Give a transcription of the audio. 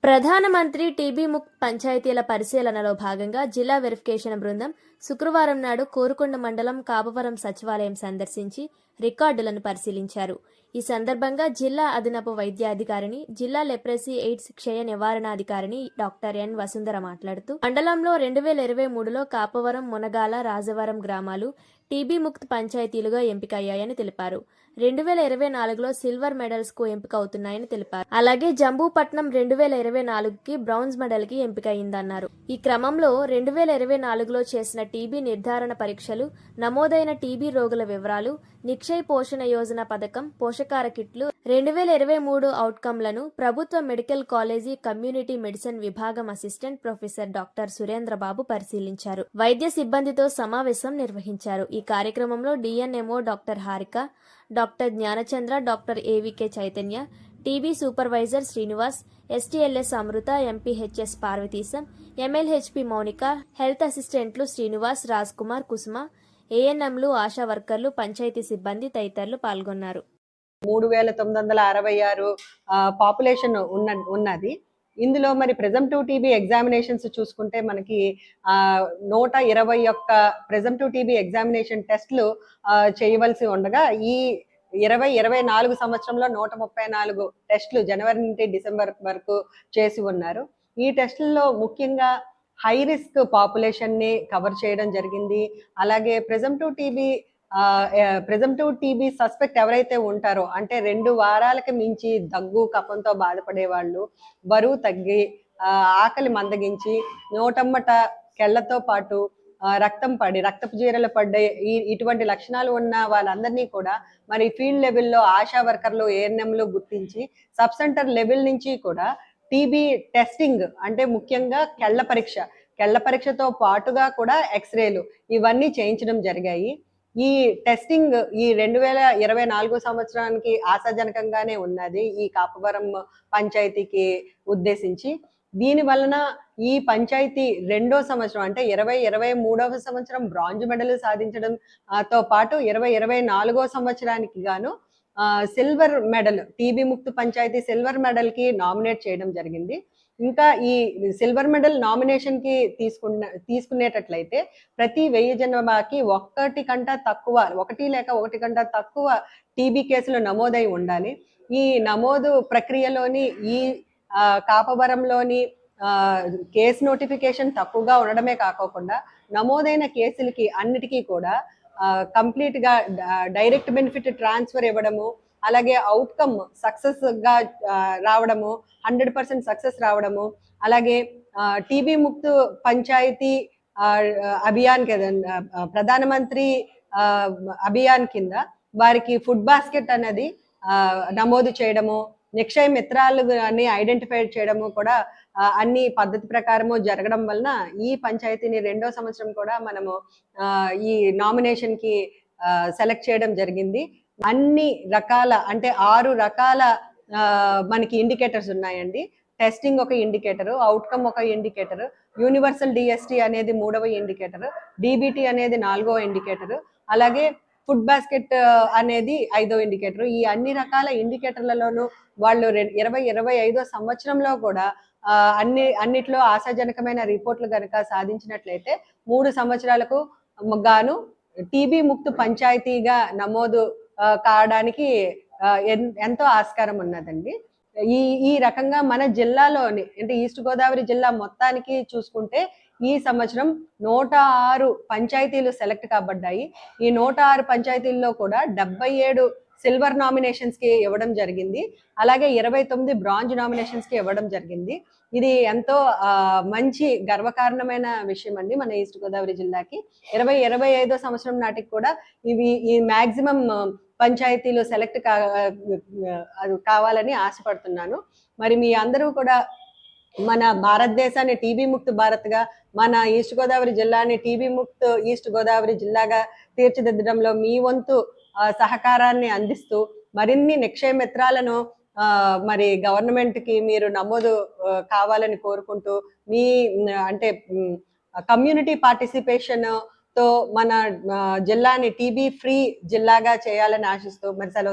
ప్రధానమంత్రి టీబీ ముక్త్ పంచాయతీల పరిశీలనలో భాగంగా జిల్లా వెరిఫికేషన్ బృందం శుక్రవారం నాడు కోరుకొండ మండలం కాపవరం సచివాలయం సందర్శించి రికార్డులను పరిశీలించారు. ఈ సందర్భంగా జిల్లా అదనపు వైద్యాధికారిని, జిల్లా లెప్రసీ ఎయిడ్స్ క్షయ నివారణాధికారిని డాక్టర్ ఎన్ వసుంధర మాట్లాడుతూ, మండలంలో 2023లో కాపవరం, మునగాల, రాజవరం గ్రామాలు టీబీ ముక్త్ పంచాయతీలుగా ఎంపికయ్యాయని తెలిపారు. 2024లో సిల్వర్ మెడల్స్ కు ఎంపికవుతున్నాయని తెలిపారు. అలాగే జంబూపట్నం 2024కి బ్రౌన్స్ మెడల్ కి ఎంపికయిందన్నారు. ఈ క్రమంలో 2024లో చేసిన టీబీ నిర్ధారణ పరీక్షలు, నమోదైన టీబీ రోగుల వివరాలు, నిక్షయ్ పోషణ యోజన పథకం, పోషకార కిట్లు, 2023 అవుట్కమ్లను ప్రభుత్వ మెడికల్ కాలేజీ కమ్యూనిటీ మెడిసిన్ విభాగం అసిస్టెంట్ ప్రొఫెసర్ డాక్టర్ సురేంద్రబాబు పరిశీలించారు. వైద్య సిబ్బందితో సమావేశం నిర్వహించారు. ఈ కార్యక్రమంలో DNMO doctor Harika, doctor Gnanachandra, doctor AVK Chaitanya, TB supervisor Srinivas, STLS Amrutha, MPHS Parvateesham, MLHP Mounika, health అసిస్టెంట్లు శ్రీనివాస్, రాజ్ కుమార్, కుసుమ, ఏఎన్ఎంలు, ఆశా వర్కర్లు, పంచాయతీ సిబ్బంది తదితరులు పాల్గొన్నారు. 3966 పాపులేషన్ ఉన్నది. ఇందులో మరి ప్రిజంప్టివ్ టీబీ ఎగ్జామినేషన్స్ చూసుకుంటే మనకి 121 ప్రిజంప్టివ్ టీబీ ఎగ్జామినేషన్ టెస్ట్లు చేయవలసి ఉండగా, ఈ 2024 సంవత్సరంలో 134 టెస్టులు జనవరి నుండి డిసెంబర్ వరకు చేసి ఉన్నారు. ఈ టెస్టుల్లో ముఖ్యంగా హై రిస్క్ పాపులేషన్ ని కవర్ చేయడం జరిగింది. అలాగే ప్రిజంప్టివ్ టీబీ సస్పెక్ట్ ఎవరైతే ఉంటారో, అంటే 2 వారాలకు మించి దగ్గు, కఫంతో బాధపడే వాళ్ళు, బరువు తగ్గి, ఆకలి మందగించి, నోటమ్మట కెళ్లతో పాటు రక్తం పడి, రక్తపు జీరలు పడ్డే ఇటువంటి లక్షణాలు ఉన్న వాళ్ళందరినీ కూడా మరి ఫీల్డ్ లెవెల్లో ఆశా వర్కర్లు, ఏఎన్ఎంలు గుర్తించి సబ్ సెంటర్ లెవెల్ నుంచి కూడా టీబీ టెస్టింగ్, అంటే ముఖ్యంగా కెళ్ల పరీక్షతో పాటుగా కూడా ఎక్స్రేలు ఇవన్నీ చేయించడం జరిగాయి. ఈ టెస్టింగ్ ఈ 2024 సంవత్సరానికి ఆశాజనకంగానే ఉన్నది ఈ కాపవరం పంచాయతీకి ఉద్దేశించి. దీని వలన ఈ పంచాయతీ 2వ సంవత్సరం, అంటే 2023వ సంవత్సరం బ్రాంజ్ మెడల్ సాధించడం తో పాటు 2024వ సంవత్సరానికి గాను silver medal, TB Mukt panchayat silver medal కి నామినేట్ చేయడం జరిగింది. ఇంకా ఈ సిల్వర్ మెడల్ నామినేషన్ కి తీసుకునేటట్లయితే ప్రతి 1000 జనాభాకి 1 లేక 1 కంటే తక్కువ టీబీ కేసులు నమోదై ఉండాలి. ఈ నమోదు ప్రక్రియలోని ఈ కాపవరంలోని కేసు నోటిఫికేషన్ తక్కువగా ఉండడమే కాకుండా, నమోదైన కేసులకి అన్నిటికీ కూడా కంప్లీట్ గా డైరెక్ట్ బెనిఫిట్ ట్రాన్స్ఫర్ ఇవ్వడము, అలాగే అవుట్కమ్ సక్సెస్ గా రావడము, 100% సక్సెస్ రావడము, అలాగే టీబీ ముక్త్ పంచాయతీ అభియాన్ ప్రధానమంత్రి అభియాన్ కింద వారికి ఫుడ్ బాస్కెట్ అనేది నమోదు చేయడము, నిక్షయ మిత్రాలు ఐడెంటిఫై చేయడము కూడా అన్ని పద్ధతి ప్రకారము జరగడం వలన ఈ పంచాయతీని 2వ సంవత్సరం కూడా మనము ఈ నామినేషన్ కి సెలెక్ట్ చేయడం జరిగింది. అన్ని రకాల, అంటే 6 రకాల మనకి ఇండికేటర్స్ ఉన్నాయండి. టెస్టింగ్ ఒక ఇండికేటర్, అవుట్కమ్ ఒక ఇండికేటర్, యూనివర్సల్ డిఎస్టీ అనేది 3వ ఇండికేటర్, డిబిటీ అనేది 4వ ఇండికేటర్, అలాగే ఫుడ్ బాస్కెట్ అనేది 5వ ఇండికేటర్. ఈ అన్ని రకాల ఇండికేటర్లలోనూ వాళ్ళు 2025వ సంవత్సరంలో కూడా అన్నిట్లో ఆశాజనకమైన రిపోర్ట్లు కనుక సాధించినట్లయితే 3 సంవత్సరాలకు గాను టీబీ ముక్త్ పంచాయతీగా నమోదు కావడానికి ఎంతో ఆస్కారం ఉన్నదండి. ఈ రకంగా మన జిల్లాలోని, అంటే ఈస్ట్ గోదావరి జిల్లా మొత్తానికి చూసుకుంటే ఈ సంవత్సరం 106 పంచాయతీలు సెలెక్ట్ కాబడ్డాయి. ఈ 106 పంచాయతీల్లో కూడా 77 సిల్వర్ నామినేషన్స్ కి ఇవ్వడం జరిగింది. అలాగే 29 బ్రాంజ్ నామినేషన్స్ కి ఇవ్వడం జరిగింది. ఇది ఎంతో మంచి గర్వకారణమైన విషయం అండి మన ఈస్ట్ గోదావరి జిల్లాకి. 2025వ సంవత్సరం నాటికి కూడా ఈ మాక్సిమం పంచాయతీలు సెలెక్ట్ కావాలని ఆశపడుతున్నాను. మరి మీ అందరూ కూడా మన భారతదేశాన్ని టీబీ ముక్త్ భారత్గా, మన ఈస్ట్ గోదావరి జిల్లాని టీబీ ముక్త్ ఈస్ట్ గోదావరి జిల్లాగా తీర్చిదిద్దడంలో మీ వంతు సహకారాన్ని అందిస్తూ మరిన్ని నిక్షయ మిత్రాలను మరి గవర్నమెంట్ కి మీరు నమోదు కావాలని కోరుకుంటూ, మీ అంటే కమ్యూనిటీ పార్టిసిపేషన్ తో మన జిల్లాని టీబీ ఫ్రీ జిల్లాగా చేయాలని ఆశిస్తూ మరి సెలవు.